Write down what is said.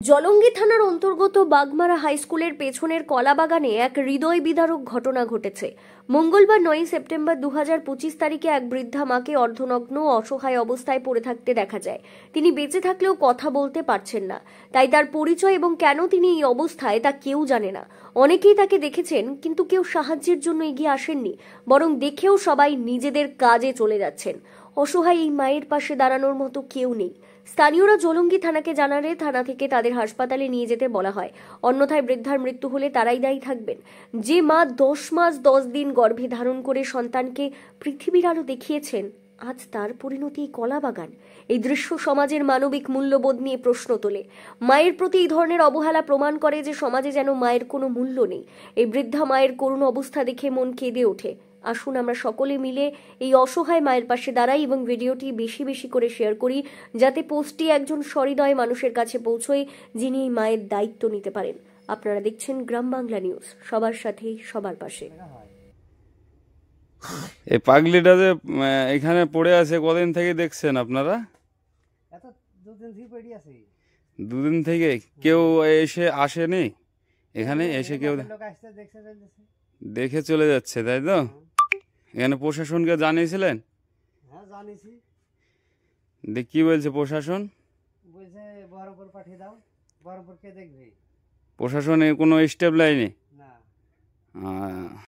জলঙ্গি থানার অন্তর্গত বাগমারা হাই স্কুলের পেছনের কলাবাগানে এক হৃদয় বিদারক ঘটনা ঘটেছে। মঙ্গলবার 9 সেপ্টেম্বর 2025 তারিখে এক বৃদ্ধা মাকে অর্ধনগ্ন অসহায় অবস্থায় পড়ে থাকতে দেখা যায়। তিনি বেঁচে থাকলেও কথা বলতে পারছেন না, তাই তার পরিচয় এবং কেন তিনি এই অবস্থায় তা কেউ জানে না। অনেকেই তাকে দেখেছেন, কিন্তু কেউ সাহায্যের জন্য এগিয়ে আসেননি, বরং দেখেও সবাই নিজেদের কাজে চলে যাচ্ছেন। অসহায় এই মায়ের পাশে দাঁড়ানোর মতো কেউ নেই। স্থানীয়রা জলঙ্গি থানাকে জানালে থানা থেকে তাদের হাসপাতালে নিয়ে যেতে বলা হয়, অন্যথায় বৃদ্ধার মৃত্যু হলে তারাই দায়ী থাকবেন। যে মা 10 মাস 10 দিন গর্ভে ধারণ করে সন্তানকে পৃথিবীর আলো দেখিয়েছেন, আজ তার পরিণতি কলাবাগান। এই দৃশ্য সমাজের মানবিক মূল্যবোধ নিয়ে প্রশ্ন তোলে। মায়ের প্রতি এই ধরনের অবহেলা প্রমাণ করে যে সমাজে যেন মায়ের কোনো মূল্য নেই। এই বৃদ্ধা মায়ের করুণ অবস্থা দেখে মন কেঁদে ওঠে। আসুন আমরা সকলে মিলে এই অসহায় মায়ের পাশে দাঁড়াই এবং ভিডিওটি বেশি বেশি করে শেয়ার করি, যাতে পোস্টটি একজন সহৃদয় মানুষের কাছে পৌঁছয়, যিনি এই মায়ের দায়িত্ব নিতে পারেন। আপনারা দেখছেন গ্রাম বাংলা নিউজ, সবার সাথে সবার পাশে। এই পাগলিটা যে এখানে পড়ে আছে, কদিন থেকে দেখছেন আপনারা? দুদিন থেকে কেউ এসে আসেনি এখানে? এসে কেউ দেখে চলে যাচ্ছে, তাই তো? এখানে প্রশাসনকে জানিয়েছিলেন? হ্যাঁ জানিয়েছি। কি বলছে প্রশাসন? বলছে বহরমপুর পাঠিয়ে দাও, বহরমপুর কে দেখবে? প্রশাসনের কোনো স্টেপ লাইনে না।